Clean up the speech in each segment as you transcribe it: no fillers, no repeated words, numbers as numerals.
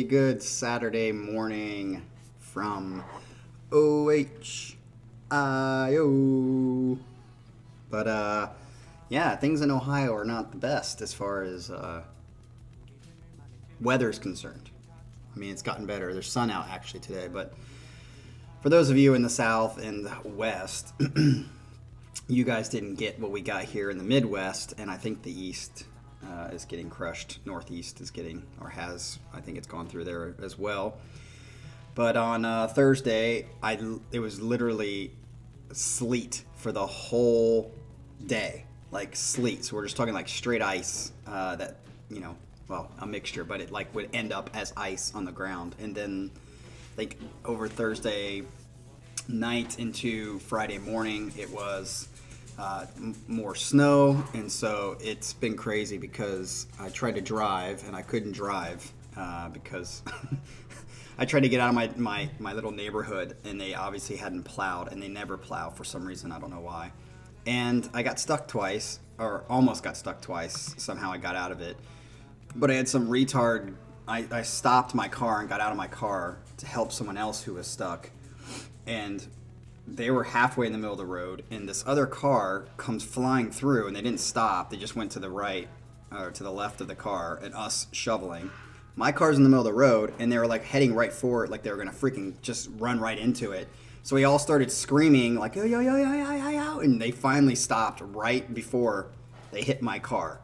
good Saturday morning from OHIO. But yeah, things in Ohio are not the best as far as weather's concerned. I mean, it's gotten better. There's sun out actually today, but for those of you in the South and the West, you guys didn't get what we got here in the Midwest, and I think the East is getting crushed. Northeast is getting, or has, I think it's gone through there as well. But on Thursday, it was literally sleet for the whole day, like sleet. So we're just talking like straight ice that, you know, well, a mixture, but it like would end up as ice on the ground. And then like over Thursday night into Friday morning, it was more snow. And so it's been crazy because I tried to drive and I couldn't drive because I tried to get out of my little neighborhood, and they obviously hadn't plowed, and they never plow for some reason. I don't know why. And I got stuck twice, or almost got stuck twice. Somehow I got out of it. But I had some retard. I stopped my car and got out of my car to help someone else who was stuck. And they were halfway in the middle of the road, and this other car comes flying through, and they didn't stop. They just went to the right, or to the left of the car, and us shoveling. My car's in the middle of the road, and they were like heading right for it, like they were gonna freaking just run right into it. So we all started screaming like, yo, yo, yo, yo, yo, yo, yo, and they finally stopped right before they hit my car.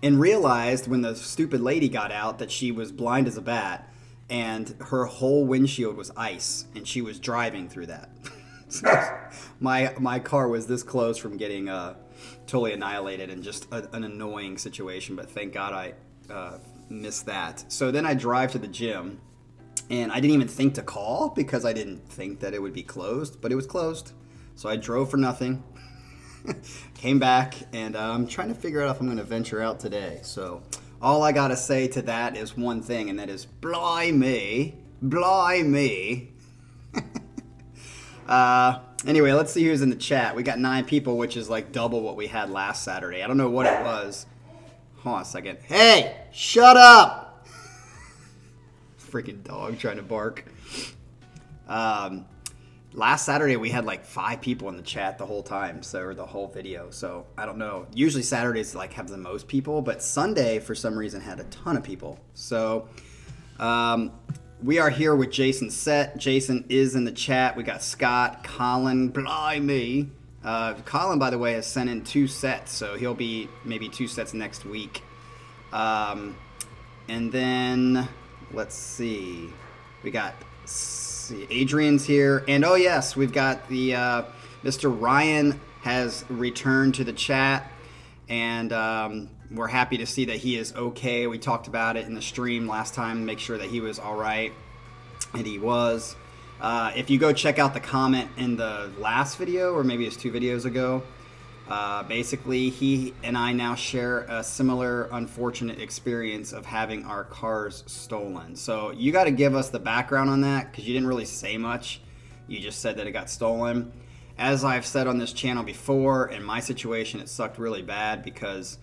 And realized when the stupid lady got out that she was blind as a bat, and her whole windshield was ice, and she was driving through that. So my car was this close from getting totally annihilated, and just an annoying situation, but thank God I missed that. So then I drive to the gym, and I didn't even think to call because I didn't think that it would be closed, but it was closed. So I drove for nothing, came back, and I'm trying to figure out if I'm going to venture out today. So all I got to say to that is one thing, and that is blimey. Anyway, let's see who's in the chat. We got 9 people, which is like double what we had last Saturday. I don't know what it was. Hold on a second. Hey, shut up! Freaking dog trying to bark. Last Saturday we had like 5 people in the chat the whole time, so the whole video. So I don't know. Usually Saturdays like have the most people, but Sunday for some reason had a ton of people. So we are here with Jason's set. Jason is in the chat. We got Scott, Colin, blimey. Colin, by the way, has sent in 2 sets, so he'll be maybe 2 sets next week. And then, let's see. We got Adrian's here. And, oh, yes, we've got the Mr. Ryan has returned to the chat. And we're happy to see that he is okay. We talked about it in the stream last time, make sure that he was all right. And he was. If you go check out the comment in the last video, or maybe it's 2 videos ago, basically he and I now share a similar unfortunate experience of having our cars stolen. So you got to give us the background on that, because you didn't really say much. You just said that it got stolen. As I've said on this channel before, in my situation it sucked really bad because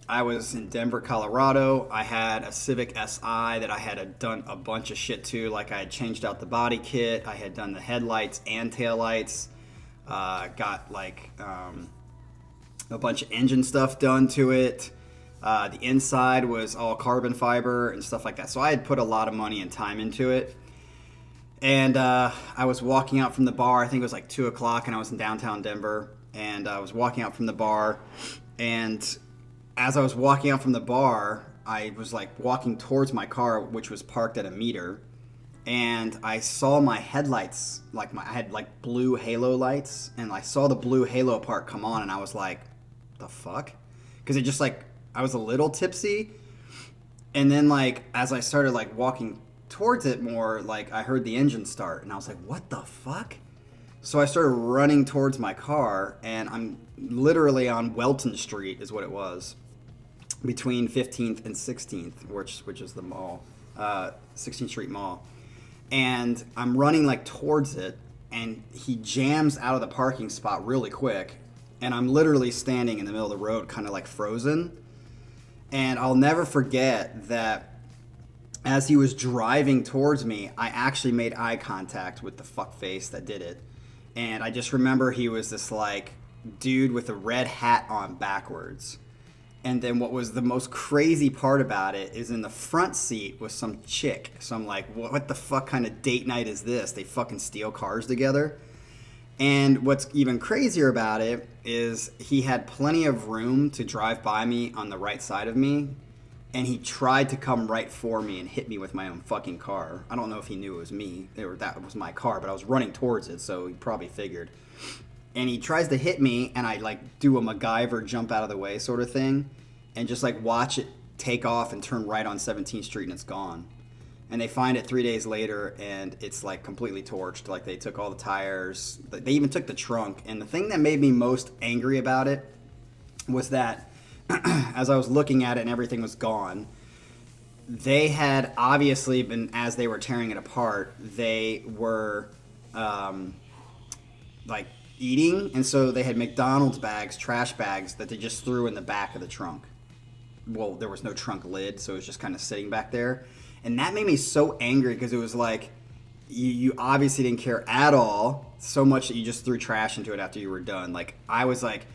I was in Denver, Colorado. I had a Civic Si that I had done a bunch of shit to. Like I had changed out the body kit. I had done the headlights and taillights. Got like a bunch of engine stuff done to it. The inside was all carbon fiber and stuff like that. So I had put a lot of money and time into it. And I was walking out from the bar. I think it was like 2 o'clock, and I was in downtown Denver. And I was walking out from the bar, and as I was walking out from the bar, I was like walking towards my car, which was parked at a meter, and I saw my headlights, like I had like blue halo lights, and I saw the blue halo part come on, and I was like, the fuck? Because it just like, I was a little tipsy, and then like, as I started like walking towards it more, like I heard the engine start, and I was like, what the fuck? So I started running towards my car, and I'm literally on Welton Street is what it was, between 15th and 16th, which is the mall, 16th Street Mall. And I'm running like towards it, and he jams out of the parking spot really quick, and I'm literally standing in the middle of the road, kind of like frozen. And I'll never forget that as he was driving towards me, I actually made eye contact with the fuckface that did it. And I just remember he was this like dude with a red hat on backwards. And then what was the most crazy part about it is in the front seat was some chick. So I'm like, what the fuck kind of date night is this? They fucking steal cars together? And what's even crazier about it is he had plenty of room to drive by me on the right side of me. And he tried to come right for me and hit me with my own fucking car. I don't know if he knew it was me or that was my car, but I was running towards it, so he probably figured. And he tries to hit me, and I like do a MacGyver jump out of the way sort of thing, and just like watch it take off and turn right on 17th Street, and it's gone. And they find it 3 days later, and it's like completely torched. Like they took all the tires, they even took the trunk. And the thing that made me most angry about it was that as I was looking at it and everything was gone, they had obviously been, as they were tearing it apart, they were like eating, and so they had McDonald's bags, trash bags that they just threw in the back of the trunk. Well, there was no trunk lid, so it was just kind of sitting back there. And that made me so angry because it was like you obviously didn't care at all, so much that you just threw trash into it after you were done. Like I was like,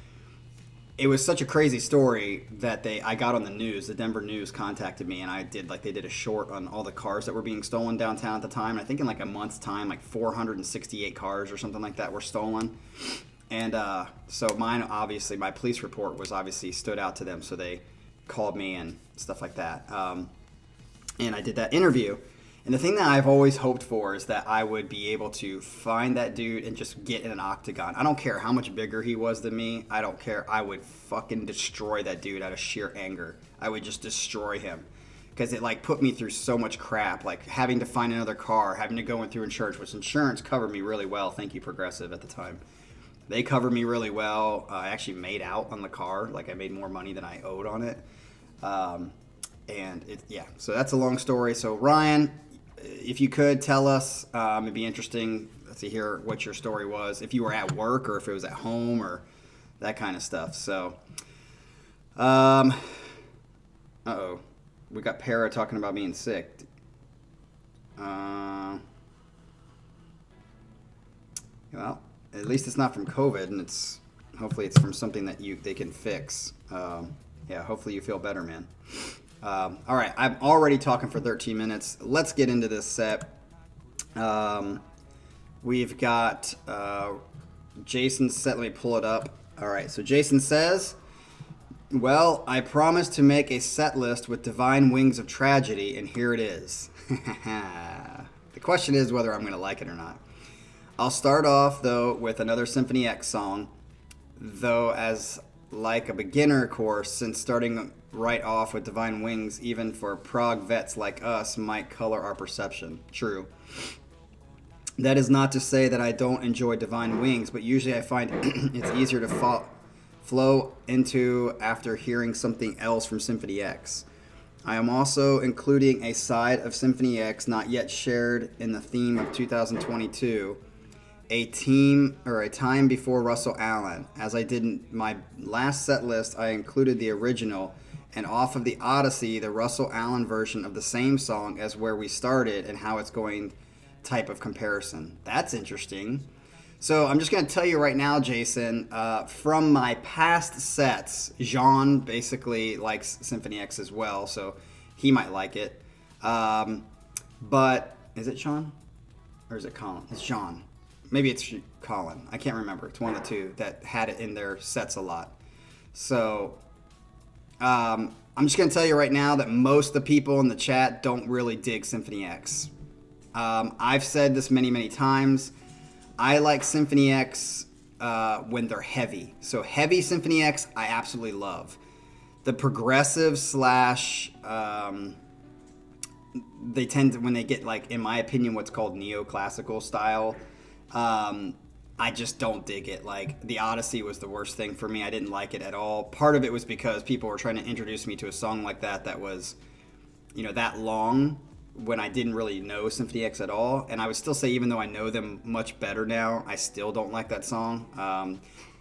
it was such a crazy story that I got on the news. The Denver News contacted me, and they did a short on all the cars that were being stolen downtown at the time. I think in like a month's time, like 468 cars or something like that were stolen. And so mine, obviously, my police report was obviously stood out to them, so they called me and stuff like that. And I did that interview. And the thing that I've always hoped for is that I would be able to find that dude and just get in an octagon. I don't care how much bigger he was than me. I don't care. I would fucking destroy that dude out of sheer anger. I would just destroy him. Because it like put me through so much crap. Like having to find another car, having to go in through insurance, which insurance covered me really well. Thank you, Progressive, at the time. They covered me really well. I actually made out on the car. Like I made more money than I owed on it. So that's a long story. So Ryan, if you could tell us, it'd be interesting to hear what your story was, if you were at work or if it was at home or that kind of stuff. So, we got Para talking about being sick. Well, at least it's not from COVID, and hopefully it's from something that they can fix. Hopefully you feel better, man. All right, I'm already talking for 13 minutes. Let's get into this set. We've got Jason's set. Let me pull it up. All right, so Jason says, well, I promised to make a set list with Divine Wings of Tragedy, and here it is. The question is whether I'm going to like it or not. I'll start off, though, with another Symphony X song, though as like a beginner course, since starting right off with Divine Wings, even for prog vets like us, might color our perception. True. That is not to say that I don't enjoy Divine Wings, but usually I find it's easier to flow into after hearing something else from Symphony X. I am also including a side of Symphony X not yet shared in the theme of 2022, a time before Russell Allen. As I did in my last set list, I included the original, and off of the Odyssey, the Russell Allen version of the same song as where we started and how it's going type of comparison. That's interesting. So I'm just going to tell you right now, Jason, from my past sets, Jean basically likes Symphony X as well, so he might like it. But is it Sean? Or is it Colin? It's Jean. Maybe it's Colin. I can't remember. It's one of the two that had it in their sets a lot. So I'm just going to tell you right now that most of the people in the chat don't really dig Symphony X. I've said this many, many times. I like Symphony X when they're heavy. So heavy Symphony X, I absolutely love. The progressive slash, they tend to, when they get like, in my opinion, what's called neoclassical style, I just don't dig it. Like, the Odyssey was the worst thing for me. I didn't like it at all. Part of it was because people were trying to introduce me to a song like that was, that long, when I didn't really know Symphony X at all. And I would still say, even though I know them much better now, I still don't like that song.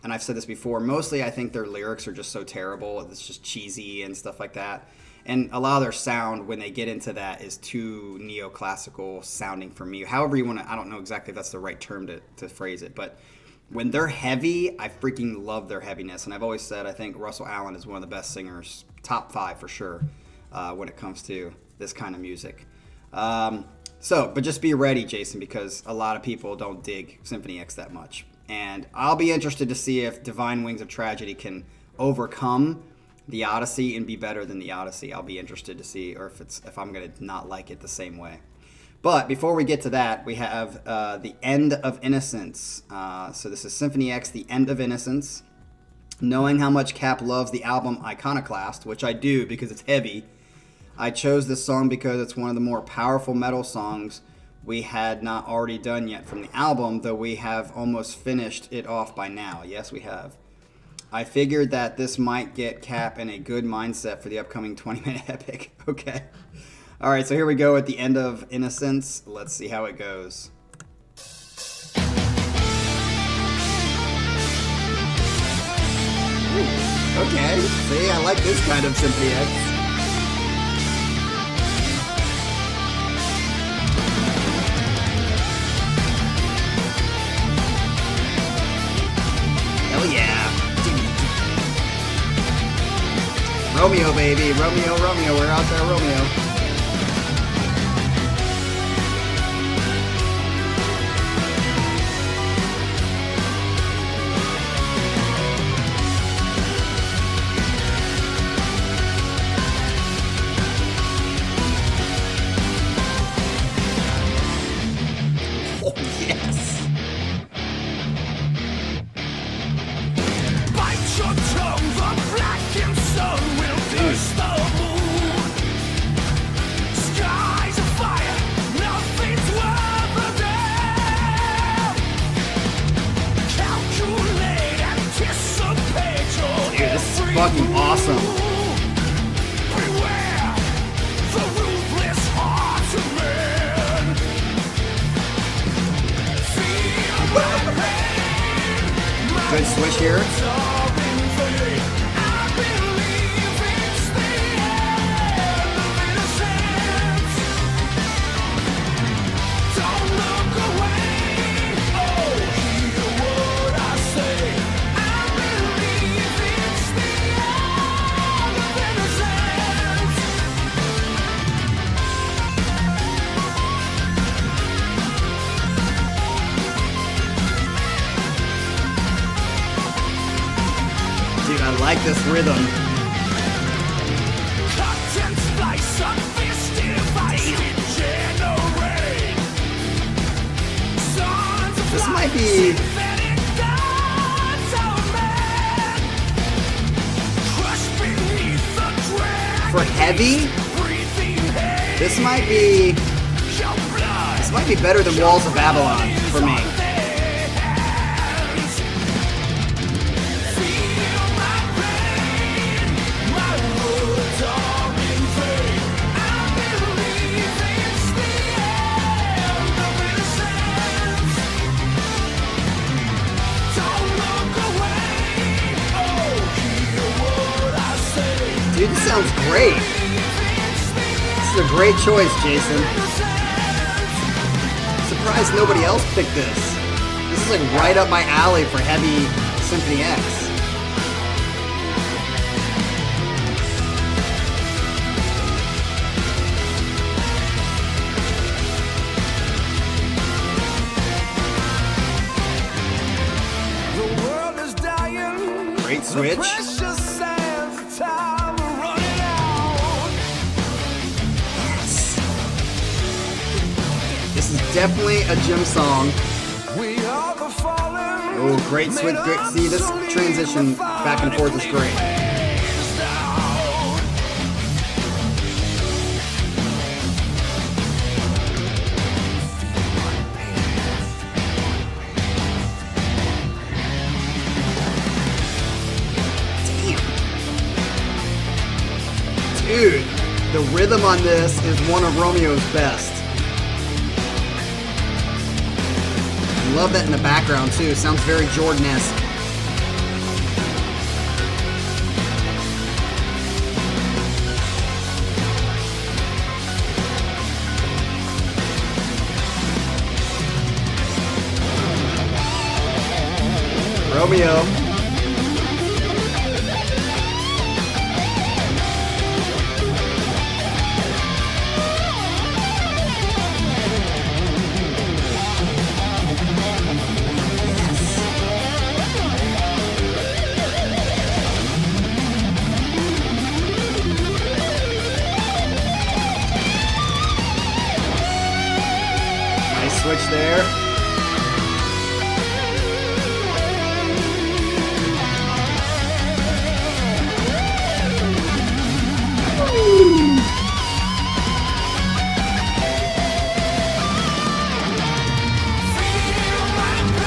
And I've said this before, mostly I think their lyrics are just so terrible. It's just cheesy and stuff like that. And a lot of their sound, when they get into that, is too neoclassical sounding for me. However you want to, I don't know exactly if that's the right term to phrase it, but when they're heavy, I freaking love their heaviness. And I've always said I think Russell Allen is one of the best singers, top 5 for sure, when it comes to this kind of music. But just be ready, Jason, because a lot of people don't dig Symphony X that much. And I'll be interested to see if Divine Wings of Tragedy can overcome the Odyssey and be better than the Odyssey. I'll be interested to see, or if I'm going to not like it the same way. But before we get to that, we have The End of Innocence. So this is Symphony X, The End of Innocence. Knowing how much Cap loves the album Iconoclast, which I do because it's heavy, I chose this song because it's one of the more powerful metal songs we had not already done yet from the album, though we have almost finished it off by now. Yes, we have. I figured that this might get Cap in a good mindset for the upcoming 20-minute epic. Okay. All right, so here we go at The End of Innocence. Let's see how it goes. Ooh, okay. See, I like this kind of Symphony X. Hell yeah. Romeo, baby. Romeo, Romeo. We're out there, Romeo. Oh, yes. Bite your tongue, the blackened sun will pierce the moon. Skies of fire, nothing's worth a damn. Calculate, anticipate your Dude, this is fucking awesome. Beware the ruthless heart of man. Feel my pain, Good switch here. Dude, I like this rhythm. This might be... For heavy, this might be better than Walls of Babylon for me. Dude, this sounds great. This is a great choice, Jason. Surprised nobody else picked this. This is like right up my alley for heavy Symphony X. Great switch. Definitely a gym song. Oh, great switch. Great. See, this transition back and forth is great. Damn. Dude, the rhythm on this is one of Romeo's best. Love that in the background too. Sounds very Jordan-esque. Romeo. Nice switch there.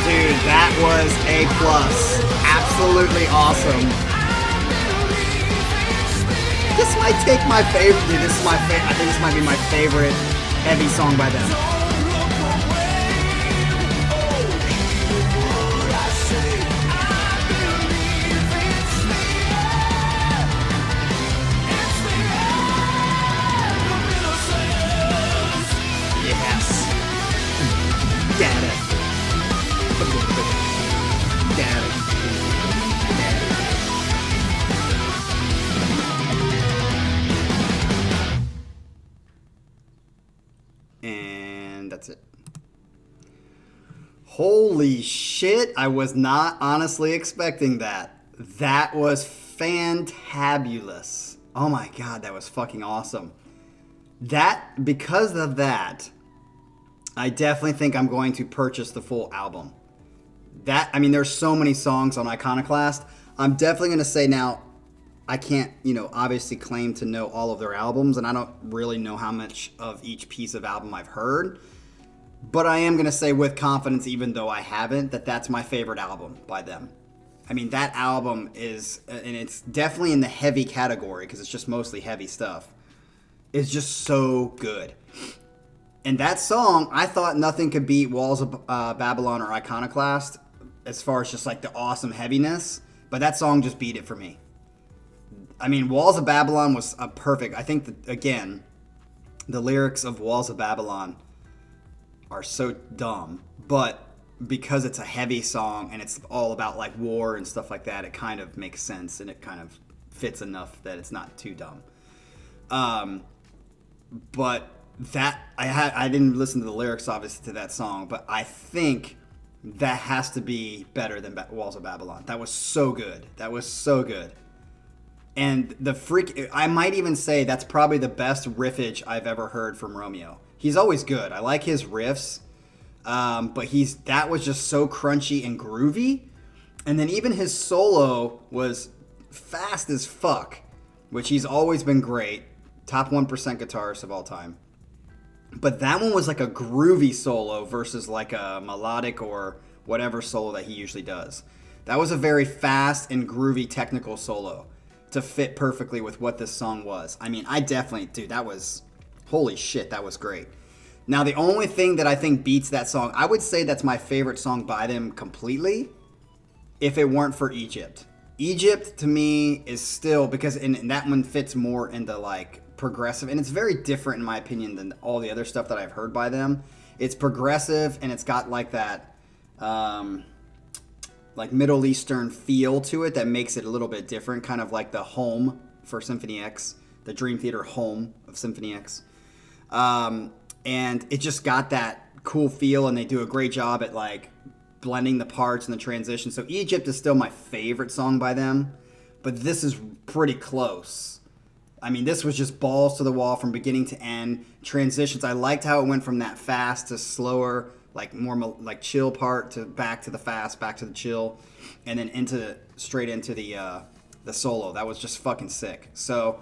Dude, that was A+. Absolutely awesome. This might take my favorite. Dude, this is my favorite. I think this might be my favorite heavy song by them. Yes. Get it. And that's it. Holy shit, I was not honestly expecting that. That was fantabulous. Oh my god, that was fucking awesome. Because of that, I definitely think I'm going to purchase the full album. There's so many songs on Iconoclast. I'm definitely going to say now, I can't, obviously claim to know all of their albums, and I don't really know how much of each piece of album I've heard. But I am going to say with confidence, even though I haven't, that that's my favorite album by them. That album is, and it's definitely in the heavy category, because it's just mostly heavy stuff. It's just so good. And that song, I thought nothing could beat Walls of Babylon or Iconoclast as far as just like the awesome heaviness. But that song just beat it for me. Walls of Babylon was a perfect. I think, again, the lyrics of Walls of Babylon are so dumb. But because it's a heavy song and it's all about like war and stuff like that, it kind of makes sense and it kind of fits enough that it's not too dumb. But that I didn't listen to the lyrics obviously to that song, but I think that has to be better than Walls of Babylon. That was so good. And I might even say that's probably the best riffage I've ever heard from Romeo. He's always good. I like his riffs, but that was just so crunchy and groovy. And then even his solo was fast as fuck, which he's always been great. Top 1% guitarist of all time. But that one was like a groovy solo versus like a melodic or whatever solo that he usually does. That was a very fast and groovy technical solo to fit perfectly with what this song was. Holy shit, that was great. Now, the only thing that I think beats that song, I would say that's my favorite song by them completely, if it weren't for Egypt. Egypt, to me, is still, because and that one fits more into like progressive, and it's very different in my opinion than all the other stuff that I've heard by them. It's progressive and it's got like that like Middle Eastern feel to it that makes it a little bit different, kind of like the home for Symphony X, the Dream Theater home of Symphony X. And it just got that cool feel, and they do a great job at like blending the parts and the transition. So Egypt is still my favorite song by them, but this is pretty close. This was just balls to the wall from beginning to end. Transitions, I liked how it went from that fast to slower, like more like chill part to back to the fast, back to the chill, and then straight into the solo. That was just fucking sick. So,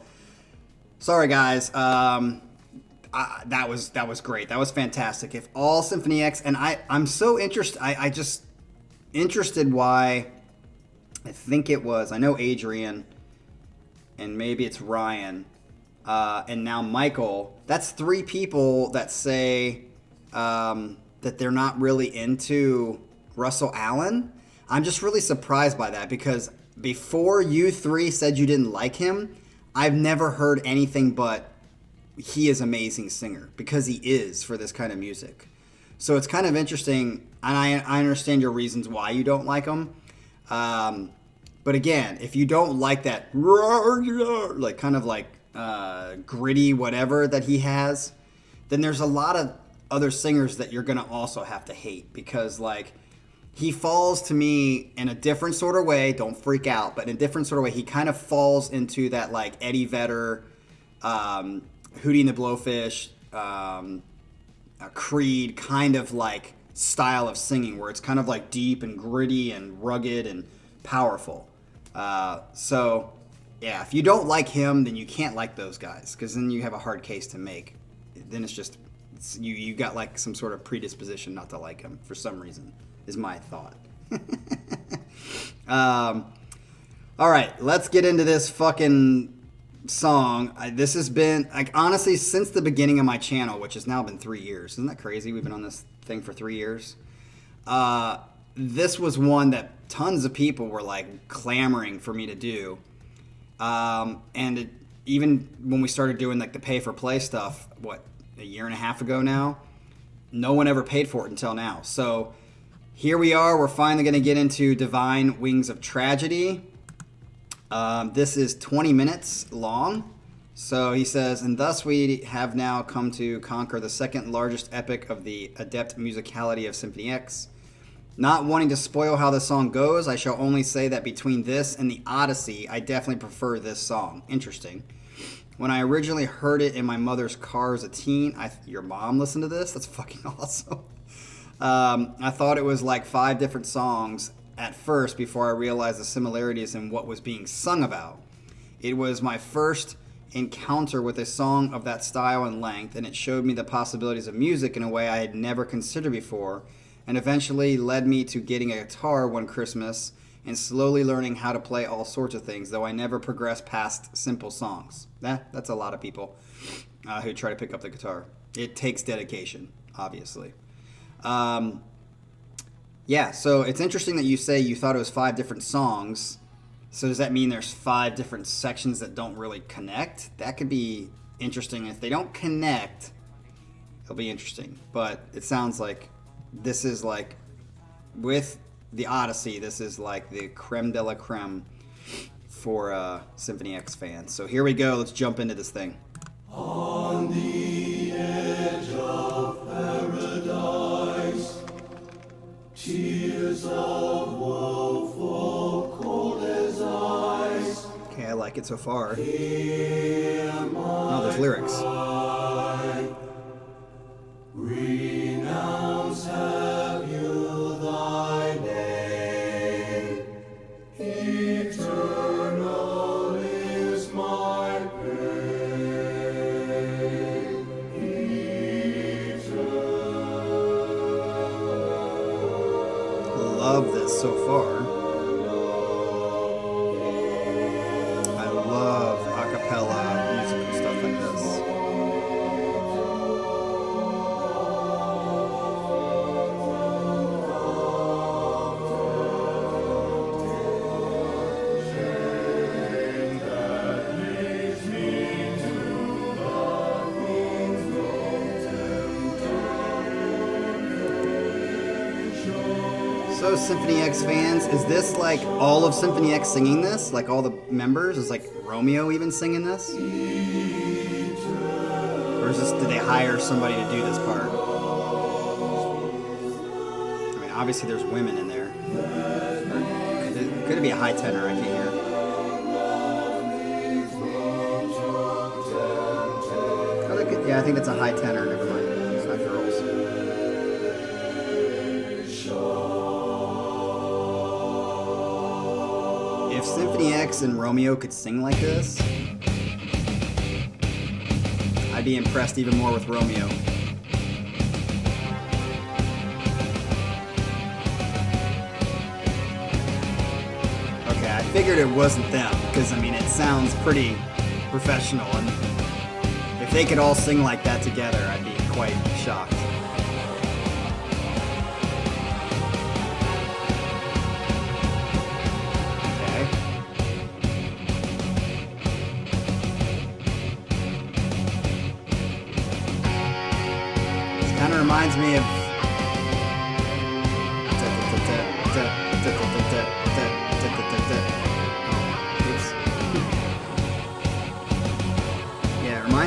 sorry guys, that was great. That was fantastic. If all Symphony X, and I'm so interested. I just interested why. I think it was. I know Adrian. And maybe it's Ryan, and now Michael. That's 3 people that say that they're not really into Russell Allen. I'm just really surprised by that, because before you 3 said you didn't like him, I've never heard anything but he is an amazing singer, because he is for this kind of music. So it's kind of interesting, and I understand your reasons why you don't like him. But again, if you don't like that, like kind of like gritty whatever that he has, then there's a lot of other singers that you're gonna also have to hate, because like he falls to me in a different sort of way. Don't freak out, but in a different sort of way, he kind of falls into that like Eddie Vedder, Hootie and the Blowfish, Creed kind of like style of singing, where it's kind of like deep and gritty and rugged and powerful. So yeah, if you don't like him, then you can't like those guys, because then you have a hard case to make. Then it's just you got like some sort of predisposition not to like him for some reason, is my thought. All right, let's get into this fucking song. This has been, like, honestly, since the beginning of my channel, which has now been 3 years. Isn't that crazy? We've been on this thing for 3 years. This was one that tons of people were like clamoring for me to do. Even when we started doing like the pay for play stuff, what, a year and a half ago now, no one ever paid for it until now. So here we are. We're finally going to get into Divine Wings of Tragedy. This is 20 minutes long. So he says, and thus we have now come to conquer the second largest epic of the adept musicality of Symphony X. Not wanting to spoil how the song goes, I shall only say that between this and the Odyssey, I definitely prefer this song. Interesting. When I originally heard it in my mother's car as a teen, your mom listened to this? That's fucking awesome. I thought it was like 5 different songs at first before I realized the similarities in what was being sung about. It was my first encounter with a song of that style and length, and it showed me the possibilities of music in a way I had never considered before, and eventually led me to getting a guitar one Christmas and slowly learning how to play all sorts of things, though I never progressed past simple songs. That's a lot of people who try to pick up the guitar. It takes dedication, obviously. Yeah, so it's interesting that you say you thought it was 5 different songs. So does that mean there's 5 different sections that don't really connect? That could be interesting. If they don't connect, it'll be interesting. But it sounds like this is like, with the Odyssey, this is like the creme de la creme for Symphony X fans. So here we go. Let's jump into this thing. On the edge of paradise, tears of woeful cold as ice. Okay, I like it so far. Oh, there's lyrics. Renounce have you thy name. Eternal is my pain. Eternal. Love this so far. I love a cappella music and stuff like this. So Symphony X fans, is this like all of Symphony X singing this? Like all the members? Is like Romeo even singing this? Or is this, did they hire somebody to do this part? I mean, obviously there's women in there. Or could it be a high tenor? I can't hear. Oh, yeah, I think that's a high tenor. Never mind. It's not girls. If Symphony X and Romeo could sing like this, I'd be impressed even more with Romeo. Okay, I figured it wasn't them, because I mean it sounds pretty professional, and if they could all sing like that together, I'd be quite shocked. Kind of reminds me of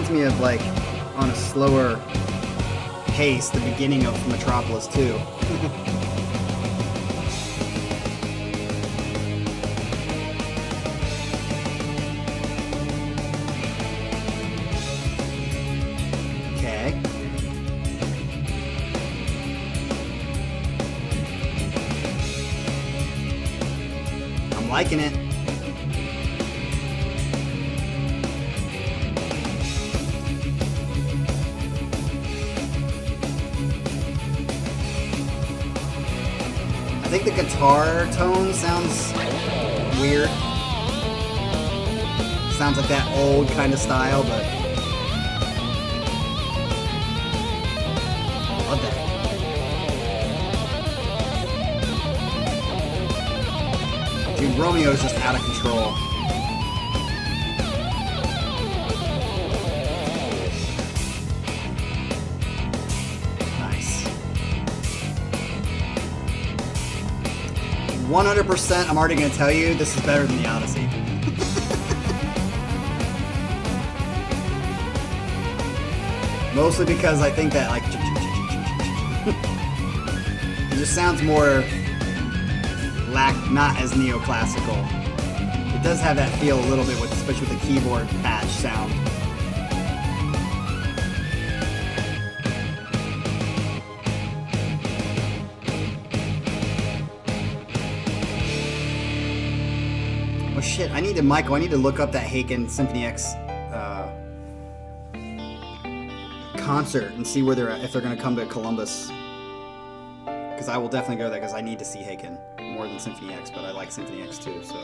reminds me of like on a slower pace the beginning of Metropolis 2. Okay. I'm liking it. I think the guitar tone sounds weird. Sounds like that old kind of style, but I love that. Dude, Romeo's just out of control. Nice. 100%, I'm already going to tell you, this is better than the Odyssey. Mostly because I think that, like, it just sounds more not as neoclassical. It does have that feel a little bit, with, especially with the keyboard patch sound. Oh shit, I need to look up that Haken Symphony X concert and see where they're at, if they're gonna come to Columbus. Because I will definitely go there, because I need to see Haken more than Symphony X, but I like Symphony X too, so.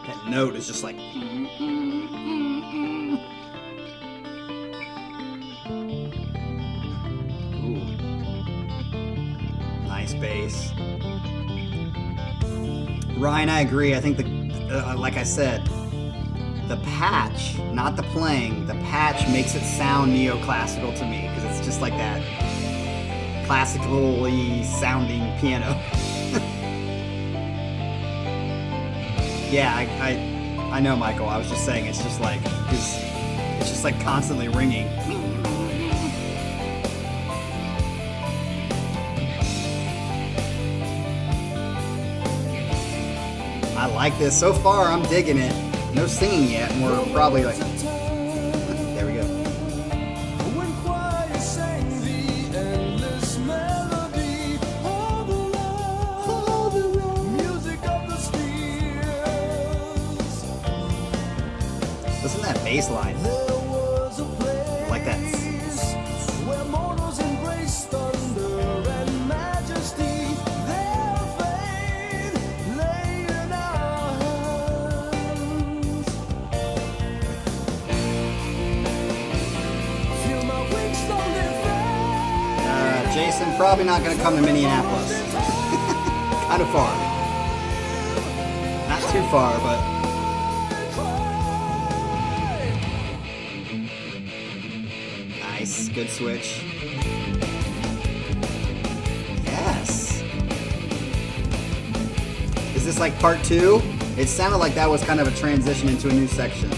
That note is just like. Ooh. Nice bass. Ryan, I agree. I think like I said, the patch, not the playing, the patch makes it sound neoclassical to me, because it's just like that classically sounding piano. Yeah, I know, Michael. I was just saying, it's just like constantly ringing. I like this. So far, I'm digging it. No singing yet, and we're probably like... There we go. Listen to that bass line. I like that. Jason, probably not going to come to Minneapolis. Kind of far. Not too far, but... Nice, good switch. Yes. Is this like part 2? It sounded like that was kind of a transition into a new section.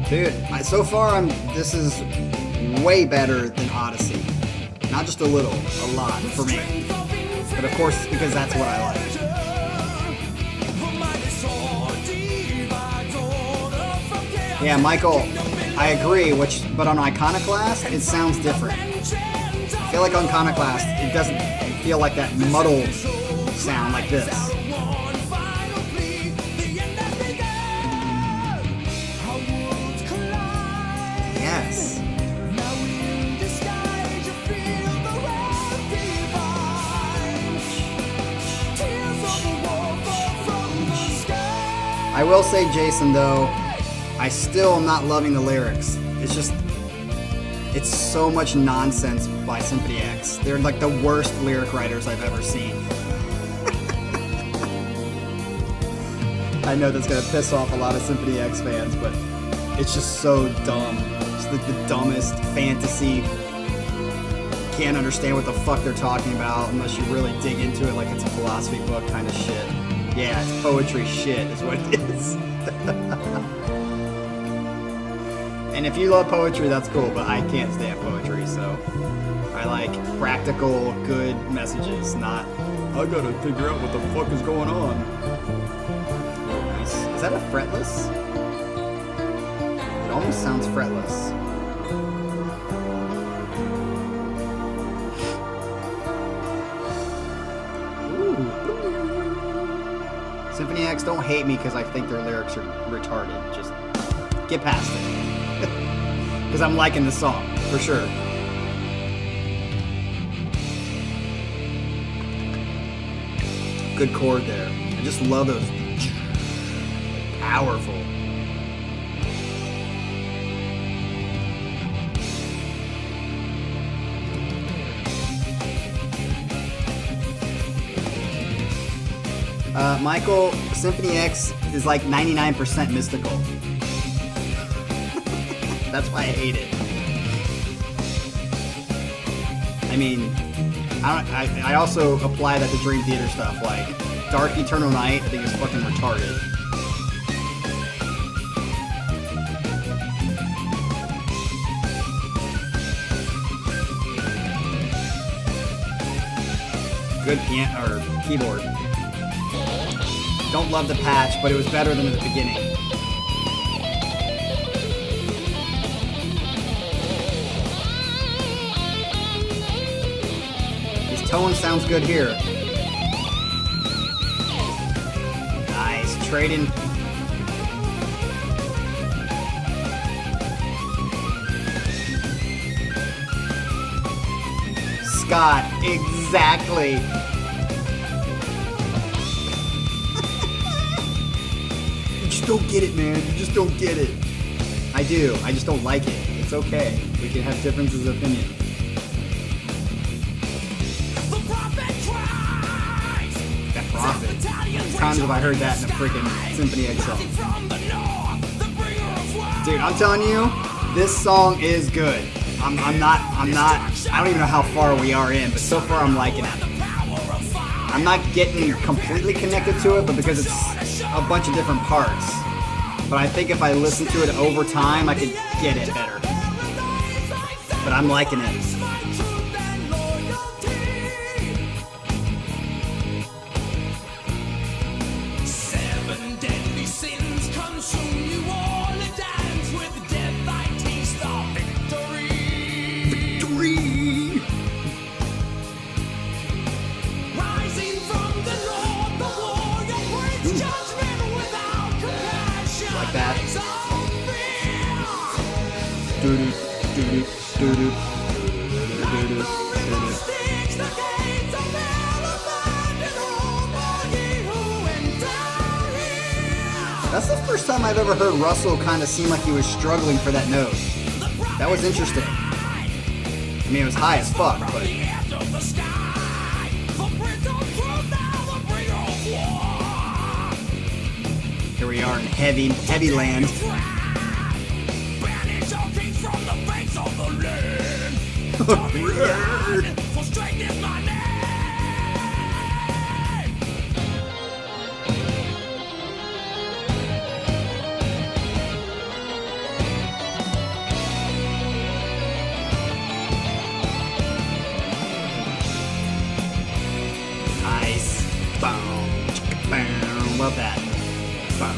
Dude, so far this is way better than Odyssey. Not just a little, a lot for me. But of course, it's because that's what I like. Yeah, Michael, I agree, but on Iconoclast, it sounds different. I feel like on Iconoclast, it doesn't feel like that muddled sound like this. Yes. I will say, Jason, though, I still am not loving the lyrics. It's so much nonsense by Symphony X. They're like the worst lyric writers I've ever seen. I know that's gonna piss off a lot of Symphony X fans, but it's just so dumb. It's the dumbest fantasy. Can't understand what the fuck they're talking about unless you really dig into it like it's a philosophy book kind of shit. Yeah, it's poetry shit is what it is. And if you love poetry, that's cool, but I can't stand poetry, so I like practical, good messages, not, I gotta figure out what the fuck is going on. Nice. Is that a fretless? It almost sounds fretless. Symphony X, don't hate me because I think their lyrics are retarded. Just get past it. Because I'm liking the song, for sure. Good chord there. I just love those. Powerful. Michael, Symphony X is like 99% mystical. That's why I hate it. I mean, I also apply that to Dream Theater stuff, like Dark Eternal Night, I think is fucking retarded. Good piano or keyboard. Don't love the patch, but it was better than at the beginning. His tone sounds good here. Nice, trading. Scott, exactly. Don't get it, man. You just don't get it. I do. I just don't like it. It's okay. We can have differences of opinion. That prophet. How many times have I heard that in a freaking Symphony X song? Dude, I'm telling you, this song is good. I don't even know how far we are in, but so far I'm liking it. I'm not getting completely connected to it, but because it's a bunch of different parts. But I think if I listen to it over time, I could get it better. But I'm liking it. Seven deadly sins consume you all, and dance with death, thy taste of victory. Victory! Rising from the Lord, the warrior brings judgment without compassion. Like that. Makes all fear. Doo-doo, doo-doo, doo-doo, doo-doo, The river doo-doo. Styx, the gates of hell abandoned, home for ye who enter here. That's the first time I've ever heard Russell kind of seem like he was struggling for that note. That was interesting. I mean, it was high as fuck, but The edge of the sky, the prince of truth, now the bringer of war. here we are in heavy land. Banish our kings from the banks of the land. For strength is my name. Nice. Boom, chicka, boom. Love that. Boom,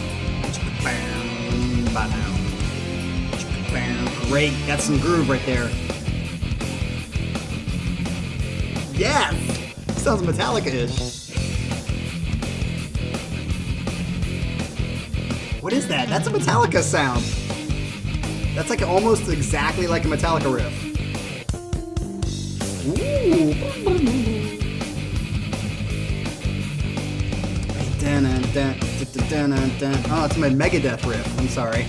chicka, boom, ba-down. great. Got some groove right there. Yes! Sounds Metallica-ish. What is that? That's a Metallica sound. That's like almost exactly like a Metallica riff. Ooh. Oh, it's my Megadeth riff. I'm sorry.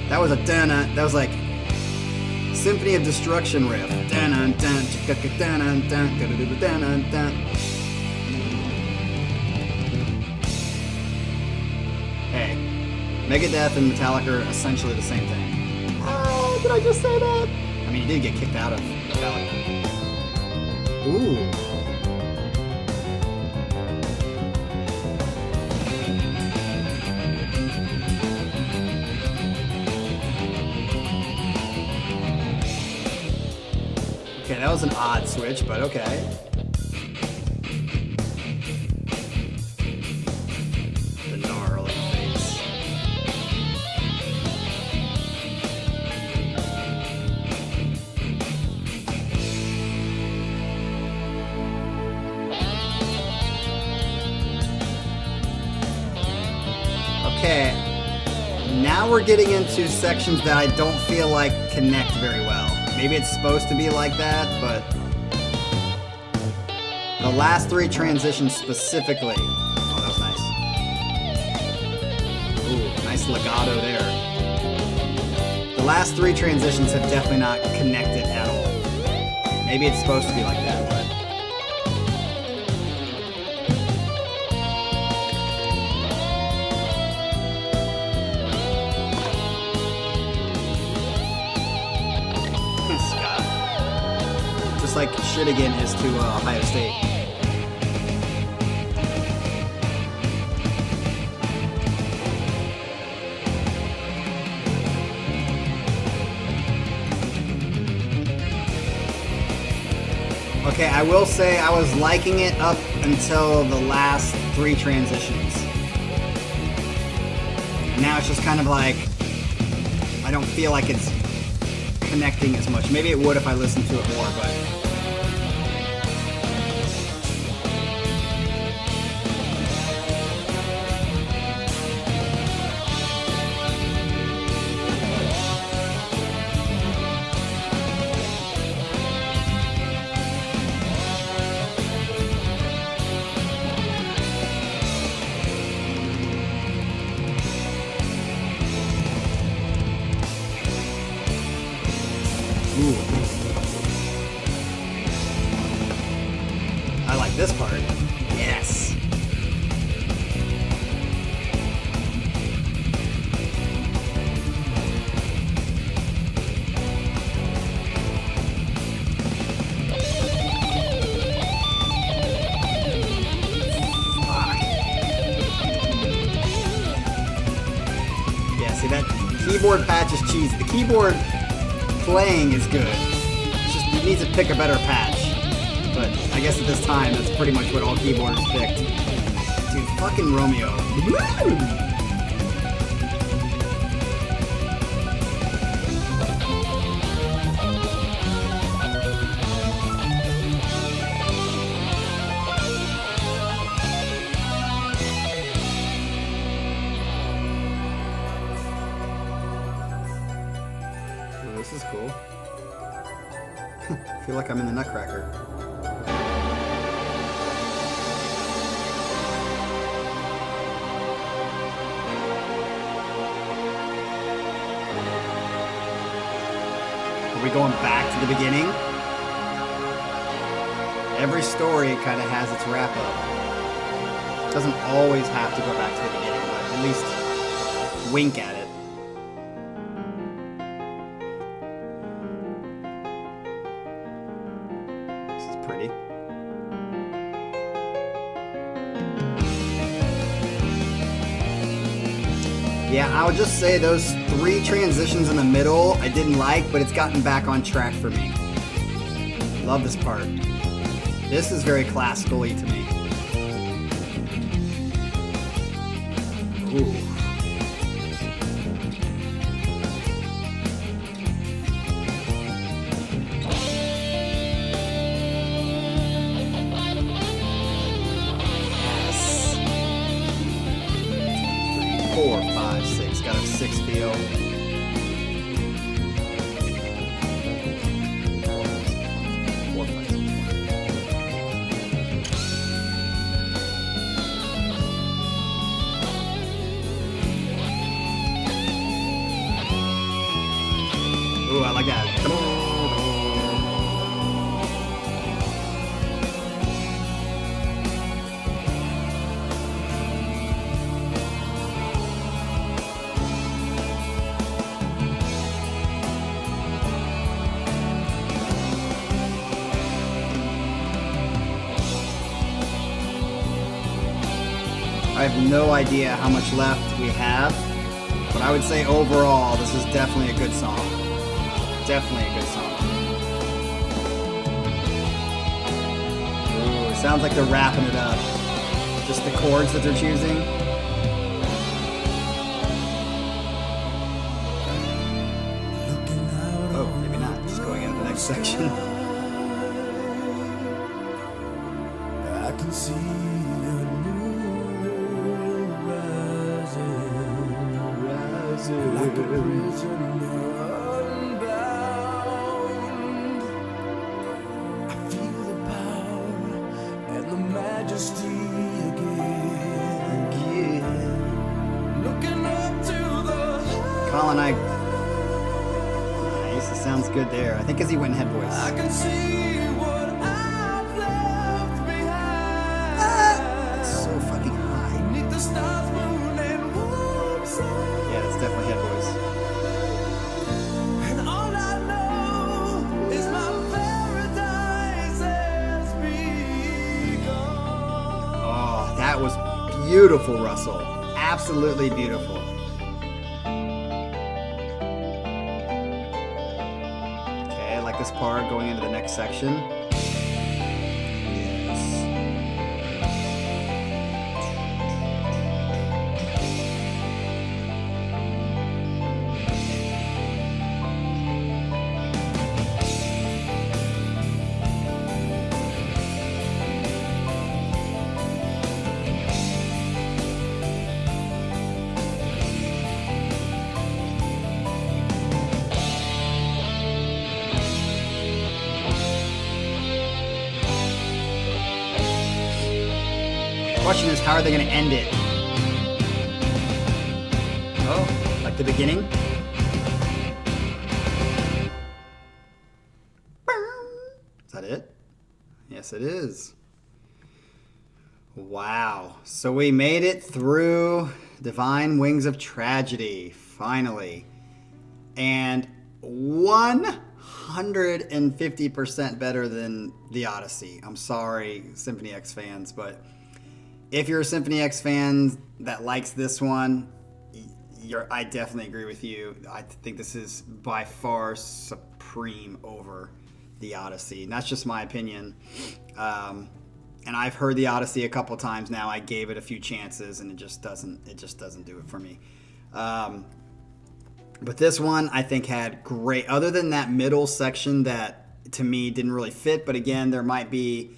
That was a that was like Symphony of Destruction riff. Hey, Megadeth and Metallica are essentially the same thing. Oh, did I just say that? I mean, he did get kicked out of Metallica. Ooh. Okay, that was an odd switch, but okay. The gnarly face. Okay, now we're getting into sections that I don't feel like connect very well. Maybe it's supposed to be like that, but the last three transitions specifically. Oh, that was nice. Ooh, nice legato there. The last three transitions have definitely not connected at all. Maybe it's supposed to be like that, but. Like shit again is to Ohio State. Okay, I will say I was liking it up until the last three transitions. Now it's just kind of like I don't feel like it's connecting as much. Maybe it would if I listened to it more, but. Ooh. I like this part. Yes. Fuck. Yeah, see that keyboard patch is cheesy. The keyboard playing is good. It's just it needs to pick a better patch. But I guess at this time, that's pretty much what all keyboards picked. Dude, fucking Romeo. This is cool. I feel like I'm in the Nutcracker. Are we going back to the beginning? Every story kind of has its wrap up. It doesn't always have to go back to the beginning, but at least wink at it. Pretty. Yeah, I would just say those three transitions in the middle I didn't like, but it's gotten back on track for me. Love this part. This is very classical-y to me. Ooh. 96 feel. Ooh, I like that. I have no idea how much left we have, but I would say overall, this is definitely a good song. Definitely a good song. Ooh, it sounds like they're wrapping it up. Just the chords that they're choosing. Oh, maybe not. Just going into the next section. I can see the new rising like a prisoner unbound. I feel the power and the majesty again. Looking up to the Colin, nice. It sounds good there. I think because he went in head voice. I can see what I've left behind. It's so fucking high. Beneath the stars, moon, and warm sun. Yeah, that's definitely head voice. And all I know is my paradise has begun. Oh, that was beautiful, Russell. Absolutely beautiful. Okay, I like this part going into the next section. Yes. Question is, how are they going to end it? Oh, like the beginning? Is that it? Yes, it is. Wow. So we made it through Divine Wings of Tragedy, finally. And 150% better than the Odyssey. I'm sorry, Symphony X fans, but if you're a Symphony X fan that likes this one, I definitely agree with you. I think this is by far supreme over the Odyssey. And that's just my opinion. And I've heard the Odyssey a couple times now. I gave it a few chances, and it just doesn't do it for me. But this one I think had great, other than that middle section that to me didn't really fit. But again, there might be.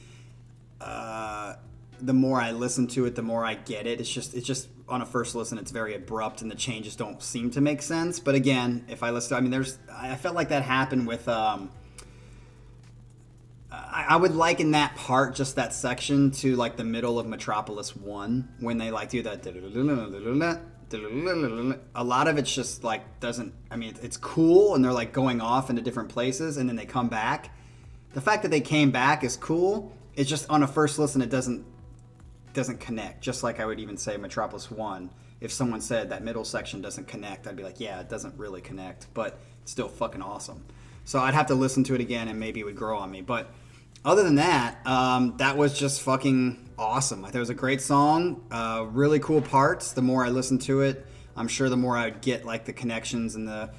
The more I listen to it, the more I get it. It's just on a first listen, it's very abrupt, and the changes don't seem to make sense. But again, if I listen, I felt like that happened with. I would liken that part, just that section, to like the middle of Metropolis 1 when they like do that. A lot of it's just like doesn't. It's cool, and they're like going off into different places, and then they come back. The fact that they came back is cool. It's just on a first listen, it doesn't connect. Just like I would even say Metropolis 1. If someone said that middle section doesn't connect, I'd be like, yeah, it doesn't really connect, but it's still fucking awesome. So I'd have to listen to it again, and maybe it would grow on me. But other than that, that was just fucking awesome. I thought it was a great song. Really cool parts. The more I listened to it, I'm sure the more I'd get like the connections and the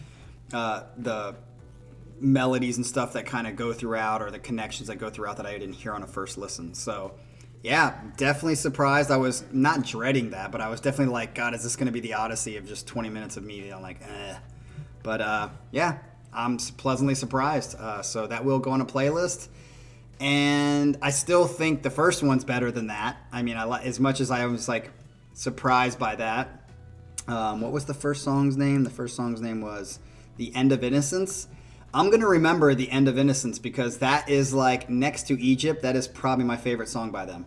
melodies and stuff that kind of go throughout, or the connections that go throughout that I didn't hear on a first listen. So yeah, definitely surprised. I was not dreading that, but I was definitely like, God, is this going to be the Odyssey of just 20 minutes of me? I'm like, eh. But yeah, I'm pleasantly surprised. So that will go on a playlist. And I still think the first one's better than that. As much as I was like surprised by that, What was the first song's name? The first song's name was The End of Innocence. I'm going to remember The End of Innocence because that is like next to Egypt. That is probably my favorite song by them.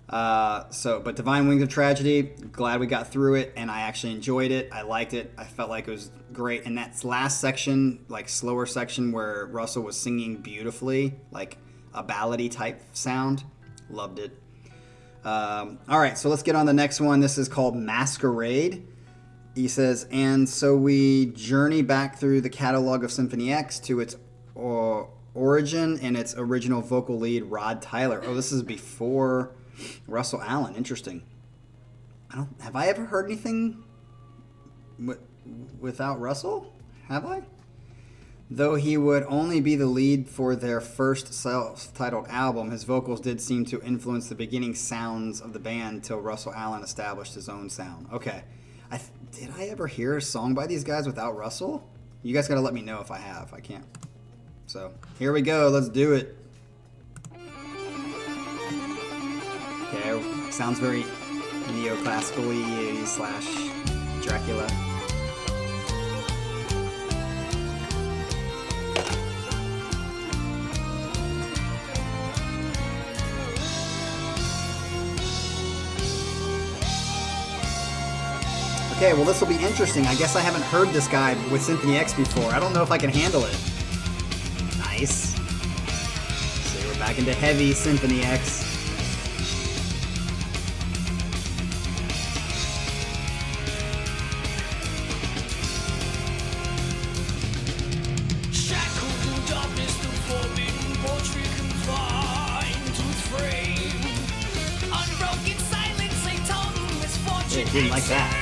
But Divine Wings of Tragedy, glad we got through it, and I actually enjoyed it. I liked it. I felt like it was great. And that last section, like slower section where Russell was singing beautifully, like a ballady type sound, loved it. All right, so let's get on the next one. This is called Masquerade. He says, and so we journey back through the catalog of Symphony X to its origin and its original vocal lead, Rod Tyler. Oh, this is before Russell Allen. Interesting. Have I ever heard anything without Russell? Have I? Though he would only be the lead for their first self-titled album, his vocals did seem to influence the beginning sounds of the band till Russell Allen established his own sound. Okay. Did I ever hear a song by these guys without Russell? You guys got to let me know if I have. I can't. So, here we go. Let's do it. Okay, sounds very neoclassical-y / Dracula. Okay, well this will be interesting. I guess I haven't heard this guy with Symphony X before. I don't know if I can handle it. Nice. So we're back into heavy Symphony X. Yeah, didn't like that.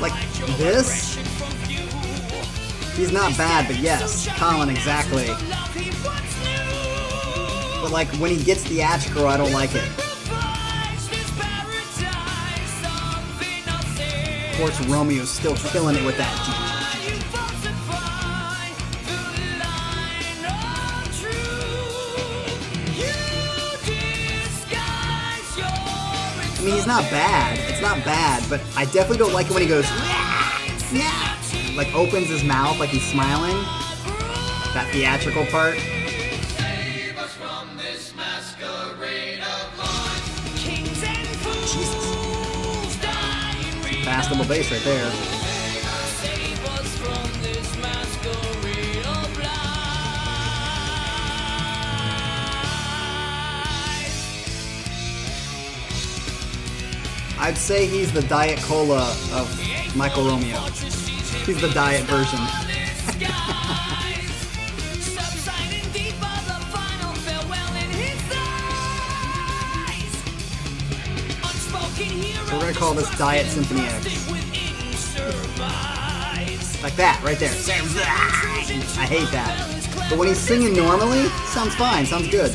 Like this? He's not bad, but yes, Colin, exactly. But like when he gets theatrical, I don't like it. Of course, Romeo's still killing it with that. I mean, he's not bad. It's not bad, but I definitely don't like it when he goes, yeah, like opens his mouth like he's smiling. That theatrical part. Jesus. Fast double bass right there. I'd say he's the Diet Cola of Michael Romeo. He's the diet version. So we're going to call this Diet Symphony X. Like that, right there. I hate that. But when he's singing normally, sounds fine, sounds good.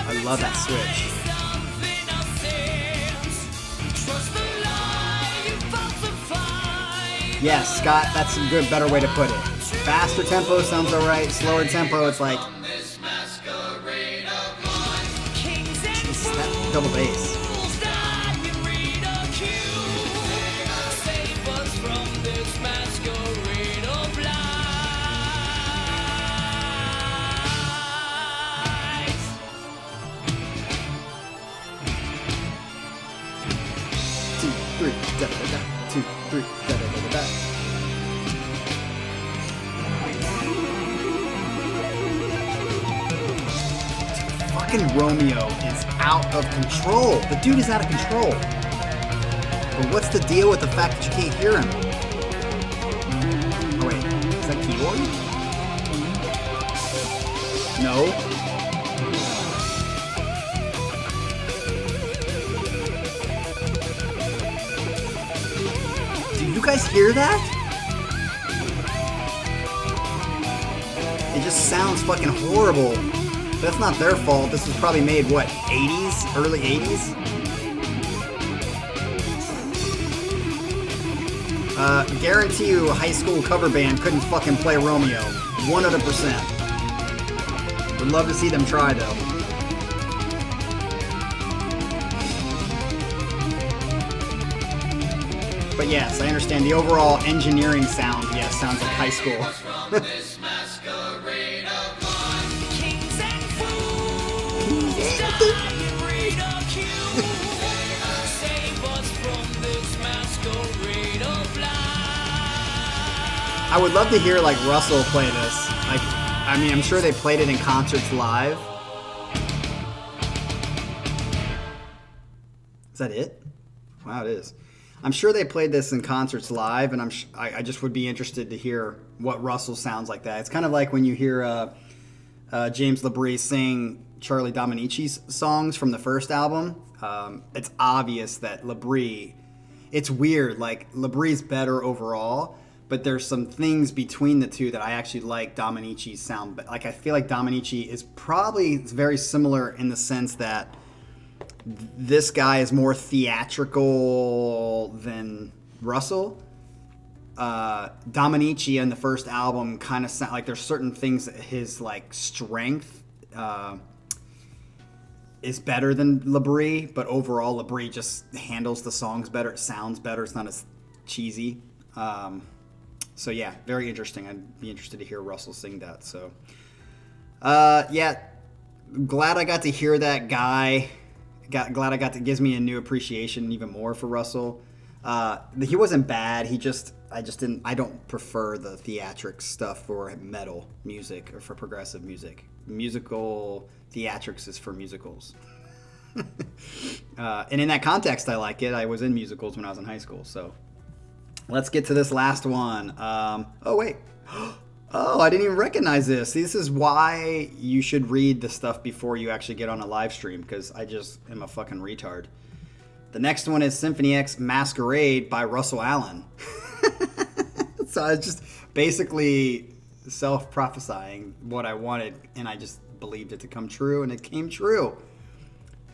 I love that switch. Yes, Scott, that's a good, better way to put it. Faster tempo sounds alright. Slower tempo, it's like... Jesus, that double bass. Two, three, da-da-da-da-da. Fucking Romeo is out of control. The dude is out of control. But what's the deal with the fact that you can't hear him? Oh wait, is that keyboard? No. You guys hear that? It just sounds fucking horrible. That's not their fault. This was probably made, what, 80s? Early 80s? Guarantee you a high school cover band couldn't fucking play Romeo. 100%. Would love to see them try, though. But yes, I understand the overall engineering sound. Yes, sounds like high school. Kings and fools, dying ridicule. Save us from this masquerade of life. I would love to hear like Russell play this. Like, I mean, I'm sure they played it in concerts live. Is that it? Wow, it is. I'm sure they played this in concerts live, and I just would be interested to hear what Russell sounds like that. It's kind of like when you hear James LaBrie sing Charlie Dominici's songs from the first album. It's obvious that LaBrie, it's weird, like LaBrie's better overall, but there's some things between the two that I actually like Dominici's sound. But like, I feel like Dominici is probably very similar in the sense that this guy is more theatrical than Russell. Dominici in the first album kind of sound like there's certain things that his like strength is better than LaBrie, but overall LaBrie just handles the songs better. It sounds better. It's not as cheesy. So yeah, very interesting. I'd be interested to hear Russell sing that. So yeah, glad I got to hear that guy. Glad I got to, gives me a new appreciation even more for Russell. He wasn't bad. I don't prefer the theatrics stuff for metal music or for progressive music. Musical theatrics is for musicals. And in that context, I like it. I was in musicals when I was in high school. So let's get to this last one. Oh, wait. Oh, I didn't even recognize this. See, this is why you should read the stuff before you actually get on a live stream, because I just am a fucking retard. The next one is Symphony X Masquerade by Russell Allen. So I was just basically self-prophesying what I wanted, and I just believed it to come true, and it came true.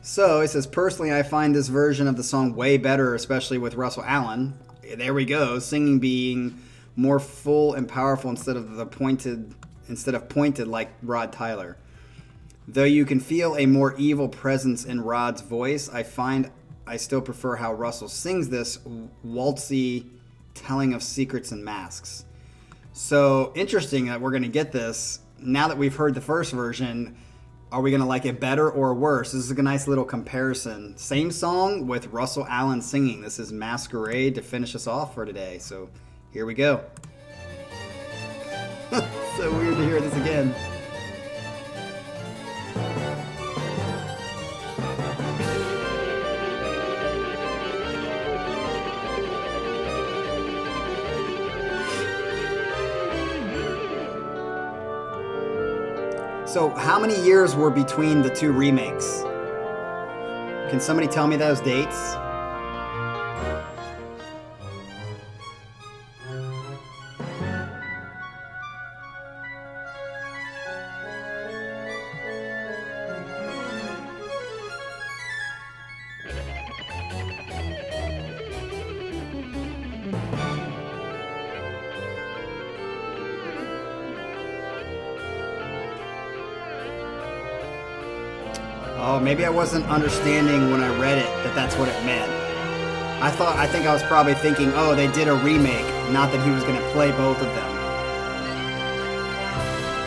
So it says, personally, I find this version of the song way better, especially with Russell Allen. There we go, singing being more full and powerful instead of pointed like Rod Tyler. Though you can feel a more evil presence in Rod's voice, I find I still prefer how Russell sings this waltzy telling of secrets and masks. So interesting that we're going to get this. Now that we've heard the first version, are we going to like it better or worse? This is a nice little comparison. Same song with Russell Allen singing. This is Masquerade to finish us off for today. So here we go. So weird to hear this again. So how many years were between the two remakes? Can somebody tell me those dates? Oh, maybe I wasn't understanding when I read it that that's what it meant. I think I was probably thinking, oh, they did a remake, not that he was going to play both of them.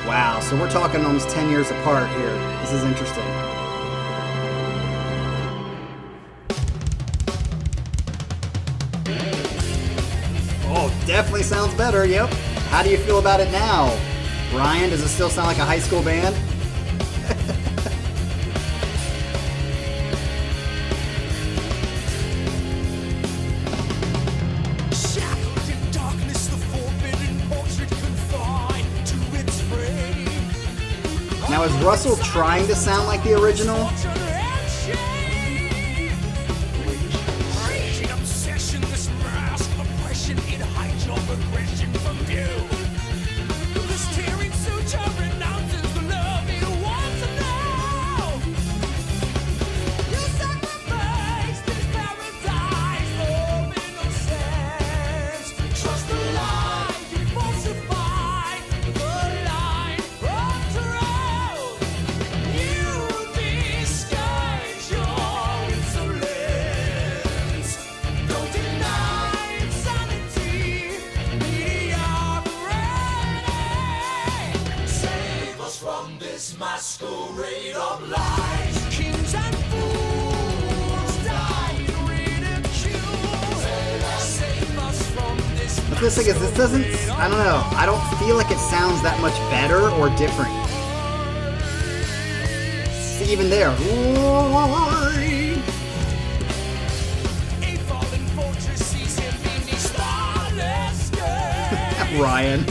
Wow, so we're talking almost 10 years apart here. This is interesting. Oh, definitely sounds better, yep. How do you feel about it now? Ryan, does it still sound like a high school band? Now, is Russell trying to sound like the original? masquerade of lies. Kings and fools die in ridicule. Save us from this. But this thing is, this doesn't, I don't know, I don't feel like it sounds that much better or different. See, even there. Ryan.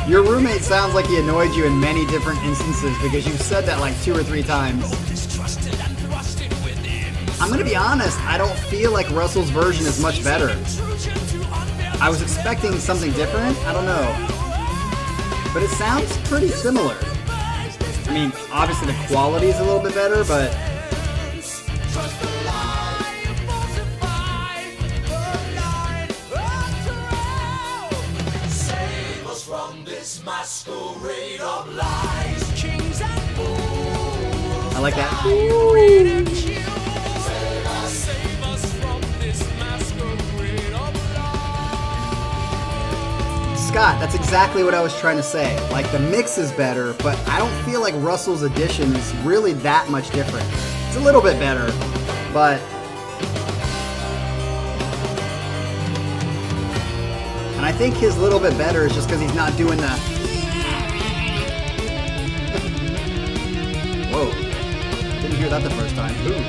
Your roommate sounds like he annoyed you in many different instances because you've said that like 2 or 3 times. I'm gonna be honest, I don't feel like Russell's version is much better. I was expecting something different, I don't know. But it sounds pretty similar. I mean, obviously the quality is a little bit better, but... Masquerade of lies, kings and fools. I like that. Save us from this masquerade of lies. Scott, that's exactly what I was trying to say. Like, the mix is better, but I don't feel like Russell's edition is really that much different. It's a little bit better, but... And I think his little bit better is just because he's not doing the... Whoa. Didn't hear that the first time. Ooh.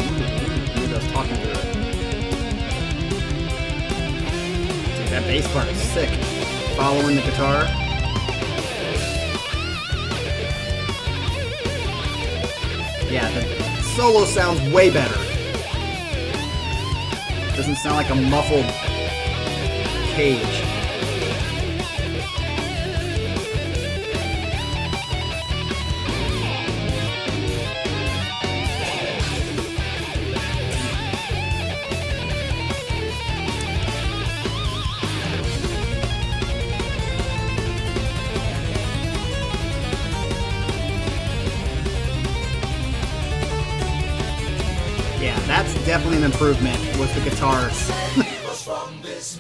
Maybe I was talking to it. Dude, that bass part is sick. Following the guitar. Yeah, the solo sounds way better. Doesn't sound like a muffled cage. That's definitely an improvement with the guitars.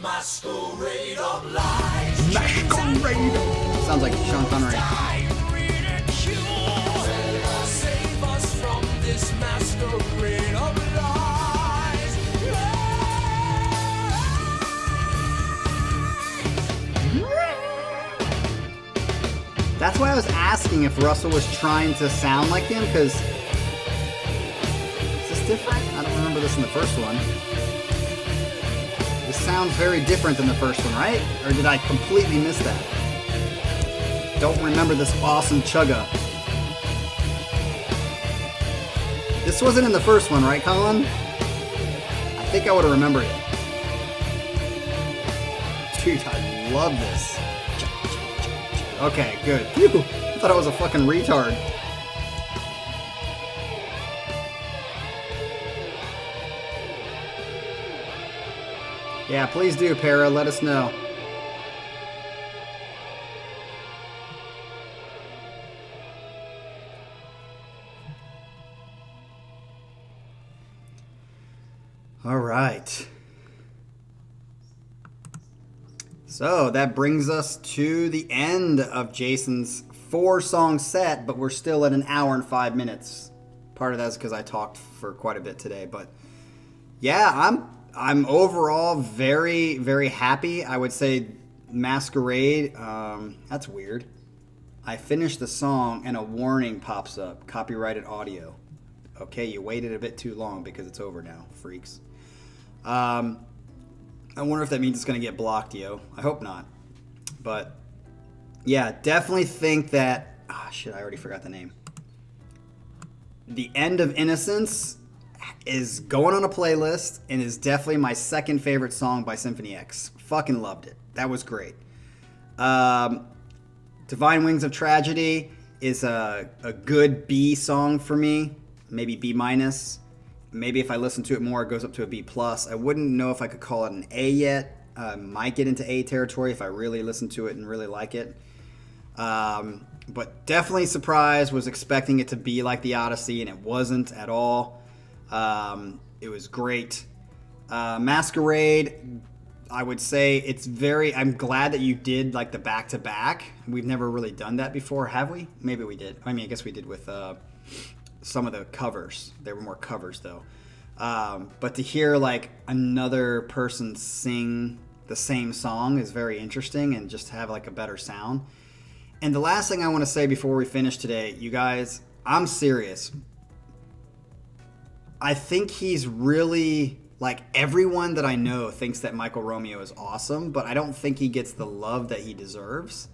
Masquerade of lies. Masquerade. Sounds like Sean Connery. Save us from this masquerade of lies. That's why I was asking if Russell was trying to sound like him, because different? I don't remember this in the first one. This sounds very different than the first one, right? Or did I completely miss that? Don't remember this awesome chugga. This wasn't in the first one, right, Colin? I think I would have remembered it. Dude, I love this. Okay, good. Phew. I thought I was a fucking retard. Yeah, please do, Para. Let us know. All right. So that brings us to the end of Jason's 4-song set, but we're still at 1 hour and 5 minutes. Part of that's because I talked for quite a bit today, but yeah, I'm overall very, very happy. I would say Masquerade, that's weird. I finished the song and a warning pops up, copyrighted audio. Okay, you waited a bit too long because it's over now, freaks. I wonder if that means it's going to get blocked, yo. I hope not. But yeah, definitely think that, shit, I already forgot the name. The End of Innocence is going on a playlist and is definitely my second favorite song by Symphony X. Fucking loved it. That was great. Divine Wings of Tragedy is a good B song for me. Maybe B minus. Maybe if I listen to it more, it goes up to a B plus. I wouldn't know if I could call it an A yet. Might get into A territory if I really listen to it and really like it. But definitely surprised. Was expecting it to be like the Odyssey, and it wasn't at all. It was great. Masquerade, I would say it's very. I'm glad that you did like the back to back. We've never really done that before, have we? Maybe we did. I mean, I guess we did with some of the covers. There were more covers though. But to hear like another person sing the same song is very interesting, and just have like a better sound. And the last thing I want to say before we finish today, you guys, I'm serious. I think he's really, like, everyone that I know thinks that Michael Romeo is awesome, but I don't think he gets the love that he deserves.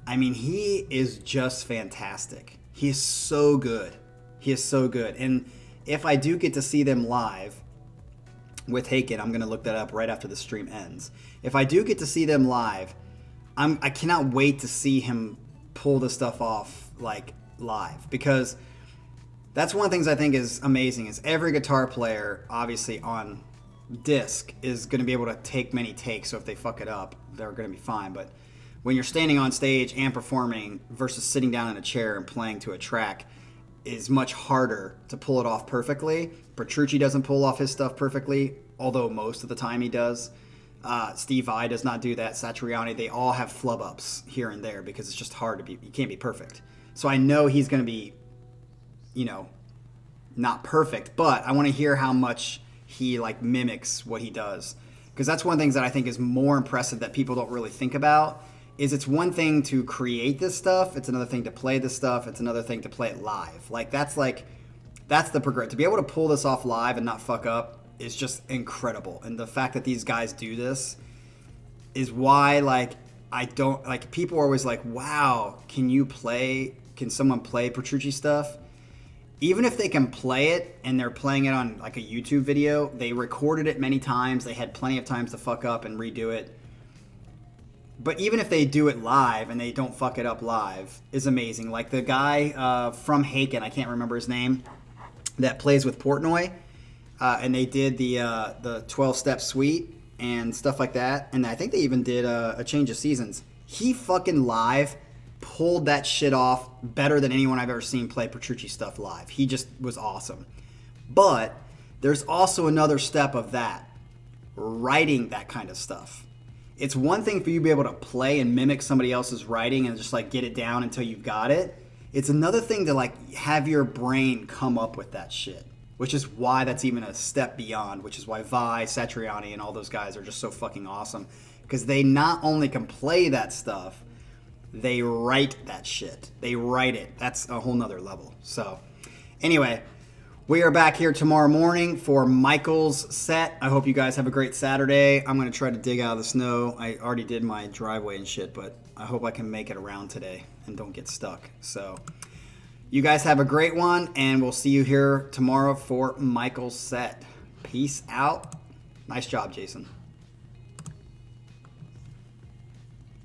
I mean, he is just fantastic. He is so good. He is so good. And if I do get to see them live with Haken, I'm going to look that up right after the stream ends. If I do get to see them live, I cannot wait to see him pull the stuff off, like, live, because that's one of the things I think is amazing is every guitar player, obviously on disc, is going to be able to take many takes. So if they fuck it up, they're going to be fine. But when you're standing on stage and performing versus sitting down in a chair and playing to a track is much harder to pull it off perfectly. Petrucci doesn't pull off his stuff perfectly, although most of the time he does. Steve Vai does not do that. Satriani, they all have flub ups here and there because it's just hard to be, you can't be perfect. So I know he's going to be, you know, not perfect, but I want to hear how much he like mimics what he does, because that's one of the things that I think is more impressive that people don't really think about. Is it's one thing to create this stuff, it's another thing to play this stuff, it's another thing to play it live. That's the progress. To be able to pull this off live and not fuck up is just incredible. And the fact that these guys do this is why, like, I don't, like, people are always like, wow, can someone play Petrucci stuff? Even if they can play it and they're playing it on like a YouTube video, they recorded it many times, they had plenty of times to fuck up and redo it. But even if they do it live and they don't fuck it up live, is amazing. Like the guy from Haken, I can't remember his name, that plays with Portnoy, and they did the 12-step suite and stuff like that. And I think they even did a Change of Seasons. He fucking live pulled that shit off better than anyone I've ever seen play Petrucci stuff live. He just was awesome. But there's also another step of that, writing that kind of stuff. It's one thing for you to be able to play and mimic somebody else's writing and just like get it down until you've got it. It's another thing to like have your brain come up with that shit, which is why that's even a step beyond, which is why Vai, Satriani, and all those guys are just so fucking awesome, because they not only can play that stuff, they write that shit. They write it. That's a whole nother level. So anyway, we are back here tomorrow morning for Michael's set. I hope you guys have a great Saturday. I'm going to try to dig out of the snow. I already did my driveway and shit, but I hope I can make it around today and don't get stuck. So you guys have a great one, and we'll see you here tomorrow for Michael's set. Peace out. Nice job, Jason.